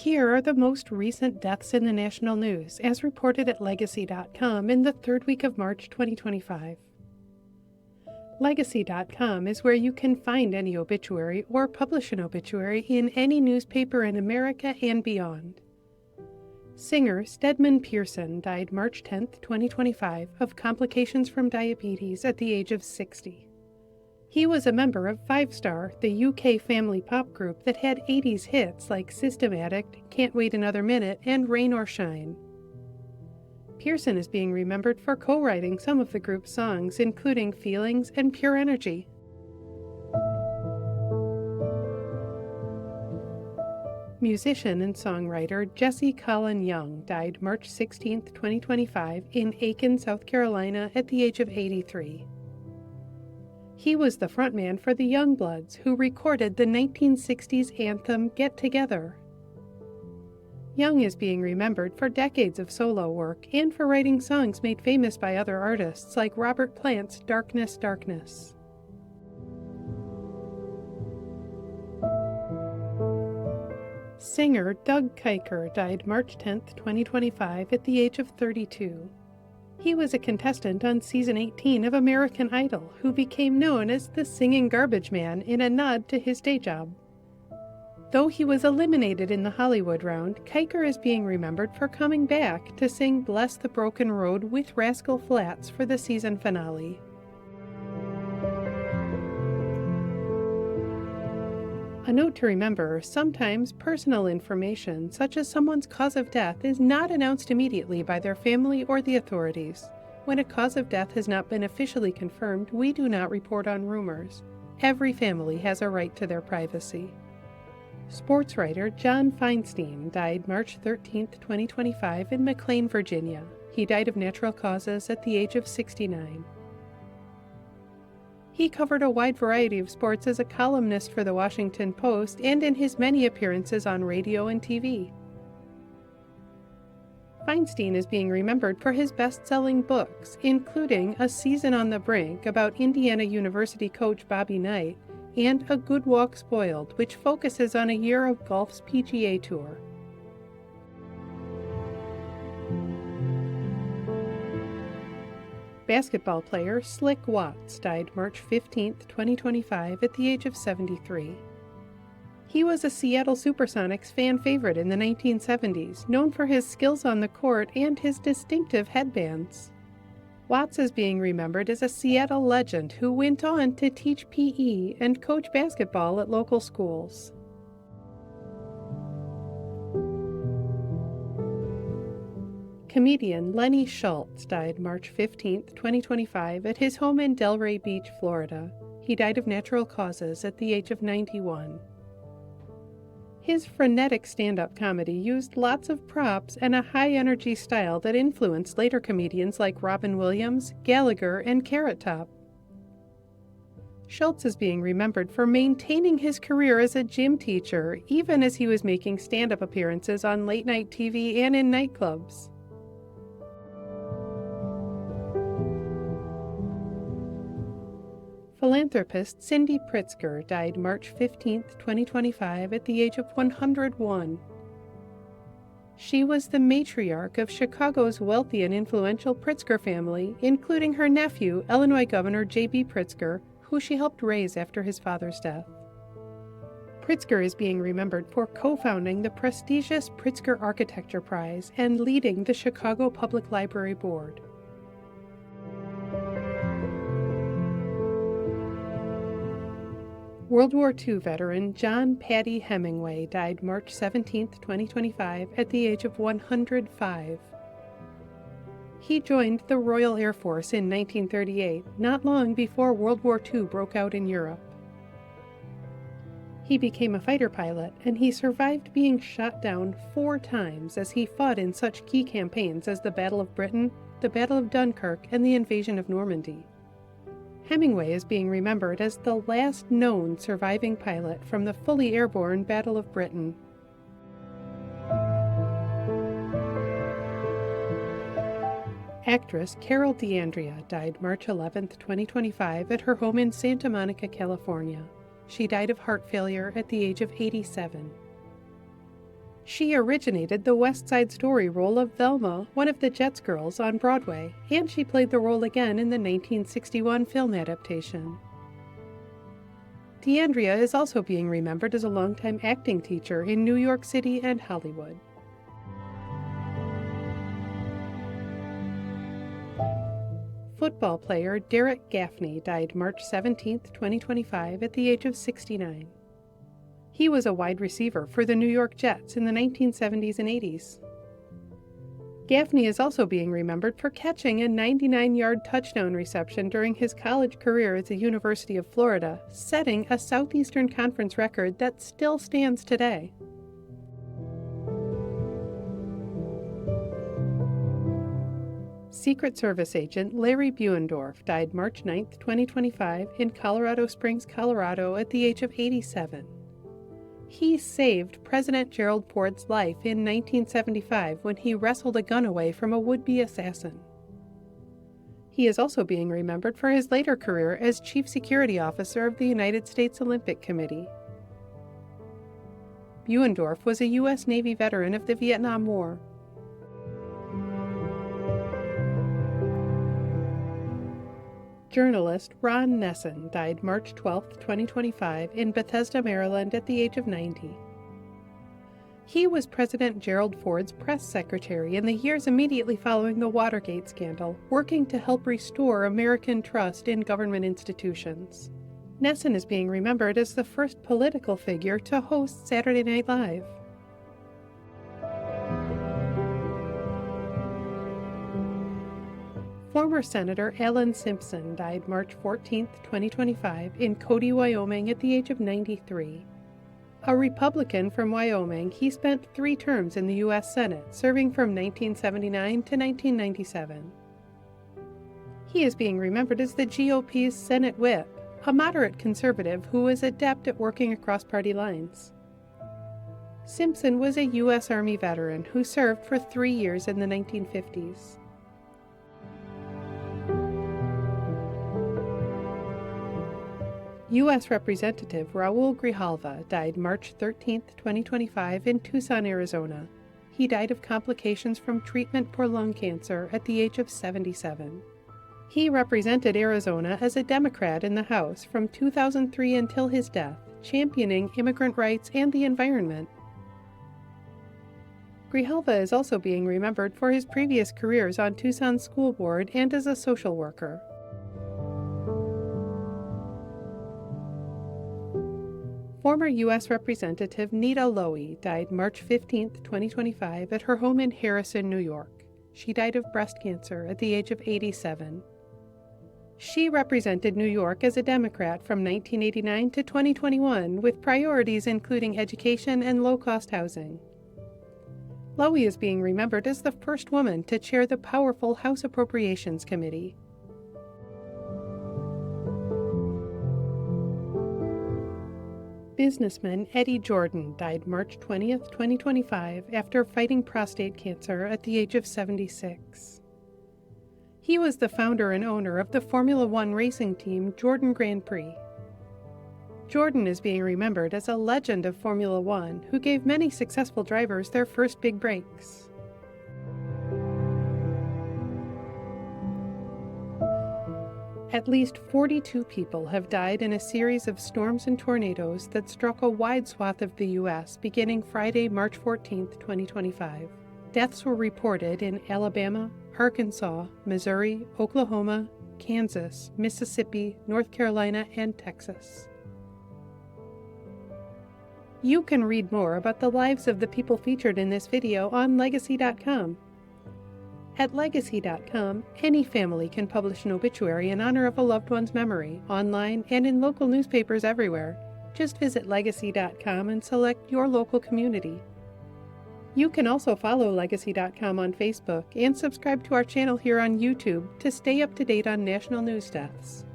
here are the most recent deaths in the national news, as reported at Legacy.com in the third week of March 2025. Legacy.com is where you can find any obituary or publish an obituary in any newspaper in America and beyond. Singer Stedman Pearson died March 10, 2025, of complications from diabetes at the age of 60. He was a member of Five Star, the UK family pop group that had 80s hits like System Addict, Can't Wait Another Minute, and Rain or Shine. Pearson is being remembered for co-writing some of the group's songs, including Feelings and Pure Energy. Musician and songwriter Jesse Colin Young died March 16, 2025, in Aiken, South Carolina, at the age of 83. He was the frontman for the Youngbloods, who recorded the 1960s anthem Get Together. Young is being remembered for decades of solo work and for writing songs made famous by other artists like Robert Plant's Darkness, Darkness. Singer Doug Kiker died March 10, 2025, at the age of 32. He was a contestant on Season 18 of American Idol, who became known as the Singing Garbage Man in a nod to his day job. Though he was eliminated in the Hollywood round, Kiker is being remembered for coming back to sing Bless the Broken Road with Rascal Flatts for the season finale. A note to remember, sometimes personal information, such as someone's cause of death, is not announced immediately by their family or the authorities. When a cause of death has not been officially confirmed, we do not report on rumors. Every family has a right to their privacy. Sports writer John Feinstein died March 13, 2025, in McLean, Virginia. He died of natural causes at the age of 69. He covered a wide variety of sports as a columnist for the Washington Post and in his many appearances on radio and TV. Feinstein is being remembered for his best-selling books, including A Season on the Brink about Indiana University coach Bobby Knight and A Good Walk Spoiled, which focuses on a year of golf's PGA Tour. Basketball player Slick Watts died March 15, 2025, at the age of 73. He was a Seattle SuperSonics fan favorite in the 1970s, known for his skills on the court and his distinctive headbands. Watts is being remembered as a Seattle legend who went on to teach PE and coach basketball at local schools. Comedian Lenny Schultz died March 15, 2025, at his home in Delray Beach, Florida. He died of natural causes at the age of 91. His frenetic stand-up comedy used lots of props and a high-energy style that influenced later comedians like Robin Williams, Gallagher, and Carrot Top. Schultz is being remembered for maintaining his career as a gym teacher, even as he was making stand-up appearances on late-night TV and in nightclubs. Philanthropist Cindy Pritzker died March 15, 2025, at the age of 101. She was the matriarch of Chicago's wealthy and influential Pritzker family, including her nephew, Illinois Governor J.B. Pritzker, who she helped raise after his father's death. Pritzker is being remembered for co-founding the prestigious Pritzker Architecture Prize and leading the Chicago Public Library Board. World War II veteran John Paddy Hemingway died March 17, 2025, at the age of 105. He joined the Royal Air Force in 1938, not long before World War II broke out in Europe. He became a fighter pilot, and he survived being shot down 4 times as he fought in such key campaigns as the Battle of Britain, the Battle of Dunkirk, and the invasion of Normandy. Hemingway is being remembered as the last known surviving pilot from the fully airborne Battle of Britain. Actress Carole D'Andrea died March 11, 2025, at her home in Santa Monica, California. She died of heart failure at the age of 87. She originated the West Side Story role of Velma, one of the Jets girls, on Broadway, and she played the role again in the 1961 film adaptation. D'Andrea is also being remembered as a longtime acting teacher in New York City and Hollywood. Football player Derrick Gaffney died March 17, 2025, at the age of 69. He was a wide receiver for the New York Jets in the 1970s and 80s. Gaffney is also being remembered for catching a 99-yard touchdown reception during his college career at the University of Florida, setting a Southeastern Conference record that still stands today. Secret Service Agent Larry Buendorf died March 9, 2025, in Colorado Springs, Colorado, at the age of 87. He saved President Gerald Ford's life in 1975 when he wrestled a gun away from a would-be assassin. He is also being remembered for his later career as Chief Security Officer of the United States Olympic Committee. Buendorf was a U.S. Navy veteran of the Vietnam War. Journalist Ron Nessen died March 12, 2025, in Bethesda, Maryland, at the age of 90. He was President Gerald Ford's press secretary in the years immediately following the Watergate scandal, working to help restore American trust in government institutions. Nessen is being remembered as the first political figure to host Saturday Night Live. Former Senator Alan Simpson died March 14, 2025, in Cody, Wyoming, at the age of 93. A Republican from Wyoming, he spent 3 terms in the U.S. Senate, serving from 1979 to 1997. He is being remembered as the GOP's Senate Whip, a moderate conservative who was adept at working across party lines. Simpson was a U.S. Army veteran who served for 3 years in the 1950s. U.S. Representative Raúl Grijalva died March 13, 2025, in Tucson, Arizona. He died of complications from treatment for lung cancer at the age of 77. He represented Arizona as a Democrat in the House from 2003 until his death, championing immigrant rights and the environment. Grijalva is also being remembered for his previous careers on Tucson's school board and as a social worker. Former U.S. Representative Nita Lowey died March 15, 2025, at her home in Harrison, New York. She died of breast cancer at the age of 87. She represented New York as a Democrat from 1989 to 2021, with priorities including education and low-cost housing. Lowey is being remembered as the first woman to chair the powerful House Appropriations Committee. Businessman Eddie Jordan died March 20, 2025, after fighting prostate cancer at the age of 76. He was the founder and owner of the Formula One racing team Jordan Grand Prix. Jordan is being remembered as a legend of Formula One who gave many successful drivers their first big breaks. At least 42 people have died in a series of storms and tornadoes that struck a wide swath of the U.S. beginning Friday, March 14, 2025. Deaths were reported in Alabama, Arkansas, Missouri, Oklahoma, Kansas, Mississippi, North Carolina, and Texas. You can read more about the lives of the people featured in this video on Legacy.com. At Legacy.com, any family can publish an obituary in honor of a loved one's memory, online and in local newspapers everywhere. Just visit Legacy.com and select your local community. You can also follow Legacy.com on Facebook and subscribe to our channel here on YouTube to stay up to date on national news deaths.